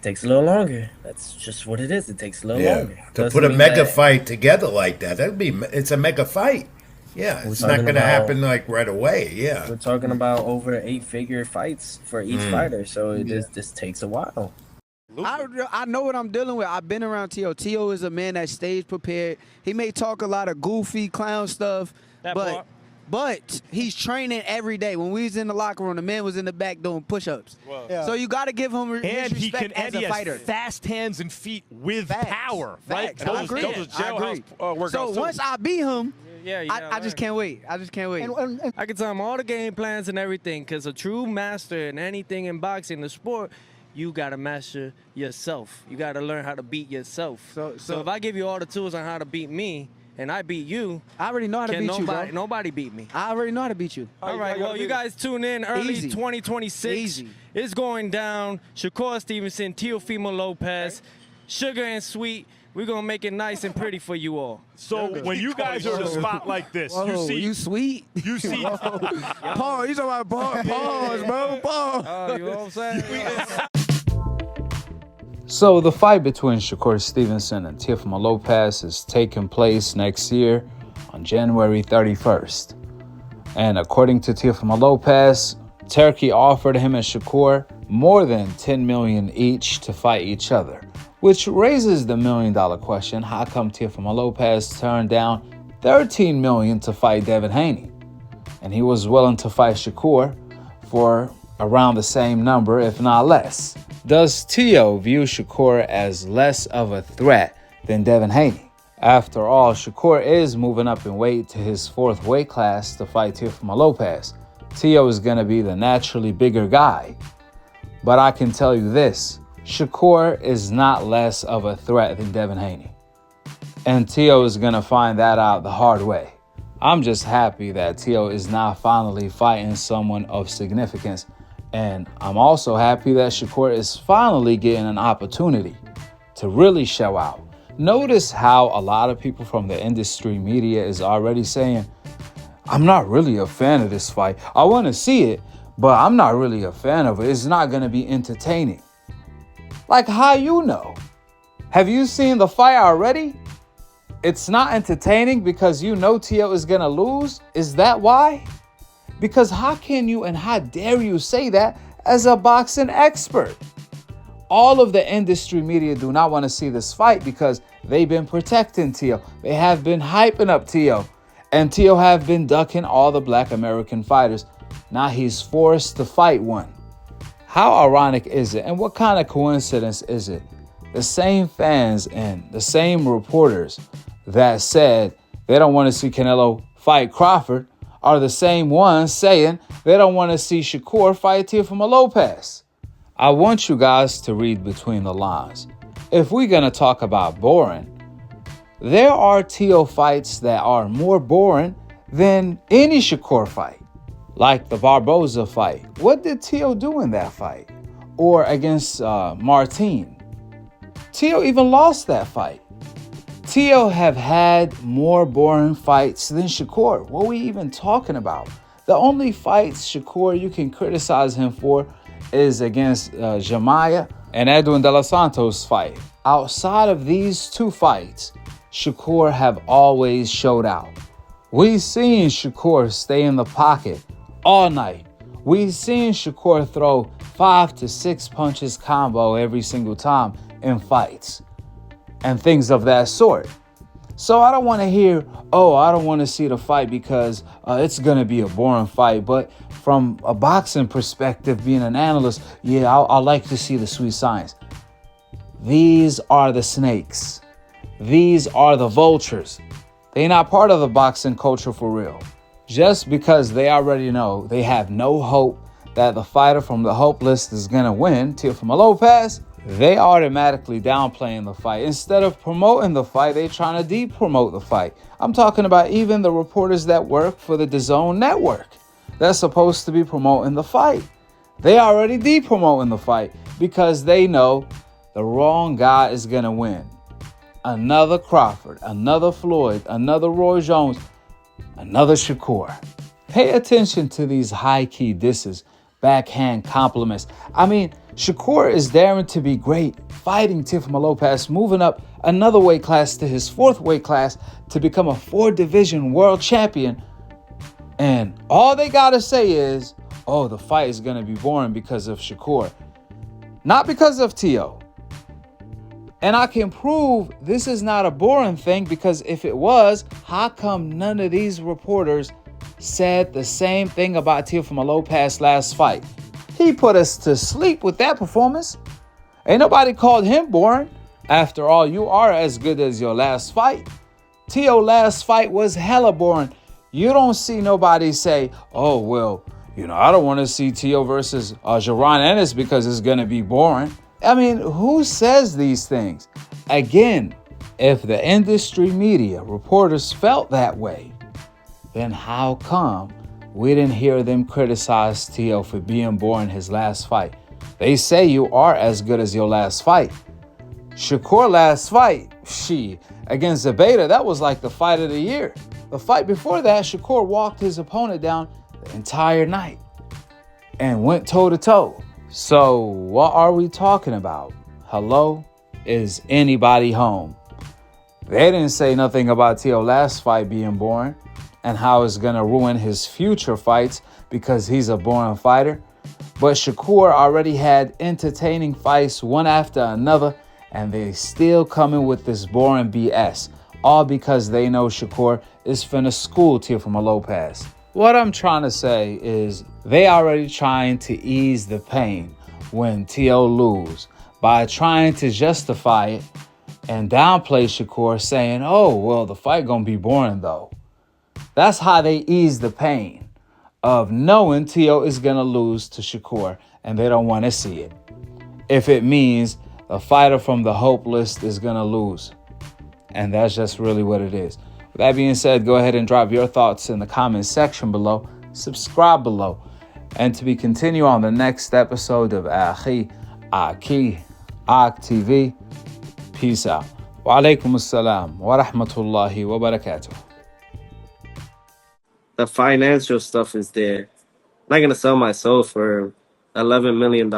takes a little longer. That's just what it is. It takes a little Yeah, longer. to Doesn't put a mean mega that fight together like that, it's a mega fight. Yeah, we're it's not talking going to about happen like right away. Yeah. we're talking about over 8-figure fights for each Mm. fighter. So Yeah. this takes a while. I know what I'm dealing with. I've been around T.O. T.O. is a man that stays prepared. He may talk a lot of goofy clown stuff, but he's training every day. When we was in the locker room, the man was in the back doing push-ups. Yeah. So you got to give him his respect as a fighter. Fast hands and feet with Facts. power, Facts. right? I agree. Those are jailhouse workouts. So too. once I beat him, Yeah, I just can't wait. I just can't wait. And I can tell him all the game plans and everything, because a true master in anything in boxing, the sport, you got to master yourself. You got to learn how to beat yourself. So if I give you all the tools on how to beat me, and I beat you, I already know how to beat you, bro. Nobody beat me. I already know how to beat you. All right, well, you guys tune in early Easy. 2026. Easy. It's going down. Shakur Stevenson, Teofimo Lopez, Sugar and Sweet. We're going to make it nice and pretty for you all. So when you guys are in a spot like this, You sweet? you see, Paul, you talking about pause, bro. Pause. You know what I'm saying? So the fight between Shakur Stevenson and Teofimo Lopez is taking place next year on January 31st. And according to Teofimo Lopez, TURKi offered him and Shakur more than $10 million each to fight each other, which raises the million-dollar question: how come Teofimo Lopez turned down $13 million to fight Devin Haney, and he was willing to fight Shakur for around the same number, if not less? Does Teo view Shakur as less of a threat than Devin Haney? After all, Shakur is moving up in weight to his 4th weight class to fight Teofimo Lopez. Teo is going to be the naturally bigger guy. But I can tell you this: Shakur is not less of a threat than Devin Haney. And Teo is going to find that out the hard way. I'm just happy that Teo is now finally fighting someone of significance. And I'm also happy that Shakur is finally getting an opportunity to really show out. Notice how a lot of people from the industry media is already saying, I'm not really a fan of this fight. I want to see it, but I'm not really a fan of it. It's not going to be entertaining. Like, how you know? Have you seen the fight already? It's not entertaining because you know Teo is going to lose? Is that why? Because how can you and how dare you say that as a boxing expert? All of the industry media do not want to see this fight because they've been protecting Teo. They have been hyping up Teo. And Teo have been ducking all the Black American fighters. Now he's forced to fight one. How ironic is it? And what kind of coincidence is it? The same fans and the same reporters that said they don't want to see Canelo fight Crawford are the same ones saying they don't want to see Shakur fight Teofimo Lopez. I want you guys to read between the lines. If we're going to talk about boring, there are Teo fights that are more boring than any Shakur fight. Like the Barboza fight. What did Teo do in that fight? Or against Martin. Teo even lost that fight. Teo have had more boring fights than Shakur. What are we even talking about? The only fights Shakur you can criticize him for is against Jamaya and Edwin De Los Santos fight. Outside of these 2 fights, Shakur have always showed out. We've seen Shakur stay in the pocket all night. We've seen Shakur throw 5 to 6 punches combo every single time in fights and things of that sort. So I don't want to hear, I don't want to see the fight because it's going to be a boring fight. But from a boxing perspective, being an analyst, I like to see the sweet science. These are the snakes. These are the vultures. They're not part of the boxing culture for real. Just because they already know they have no hope that the fighter from the hope list is going to win, Teofimo Lopez, they automatically downplaying the fight. Instead of promoting the fight, they trying to de-promote the fight. I'm talking about even the reporters that work for the DAZN network that's supposed to be promoting the fight. They already de-promoting the fight because they know the wrong guy is going to win. Another Crawford, another Floyd, another Roy Jones, another Shakur. Pay attention to these high-key disses, backhand compliments. I mean, Shakur is daring to be great, fighting Teofimo Lopez, moving up another weight class to his 4th weight class to become a 4-division world champion. And all they gotta say is, oh, the fight is gonna be boring because of Shakur. Not because of Teo. And I can prove this is not a boring thing, because if it was, how come none of these reporters said the same thing about Teofimo Lopez's last fight? He put us to sleep with that performance. Ain't nobody called him boring. After all, you are as good as your last fight. Teo's last fight was hella boring. You don't see nobody say, oh, well, I don't want to see Teo versus Jaron Ennis because it's going to be boring. I mean, who says these things? Again, if the industry media reporters felt that way, then how come we didn't hear them criticize Teo for being boring his last fight? They say you are as good as your last fight. Shakur last fight, against the Beta, that was like the fight of the year. The fight before that, Shakur walked his opponent down the entire night and went toe-to-toe. So what are we talking about? Hello? Is anybody home? They didn't say nothing about Teo's last fight being boring and how it's going to ruin his future fights because he's a boring fighter. But Shakur already had entertaining fights one after another, and they still coming with this boring BS, all because they know Shakur is finna school Teofimo Lopez. What I'm trying to say is they already trying to ease the pain when Teo lose by trying to justify it and downplay Shakur, saying, oh, well, the fight gonna be boring though. That's how they ease the pain of knowing Teo is gonna lose to Shakur, and they don't want to see it. If it means the fighter from the hope list is gonna lose. And that's just really what it is. With that being said, go ahead and drop your thoughts in the comment section below. Subscribe below. And to be continue on the next episode of Akhi, Akhi TV. Peace out. Wa alaikum assalam wa rahmatullahi wa barakatuh. The financial stuff is there. I'm not going to sell my soul for $11 million.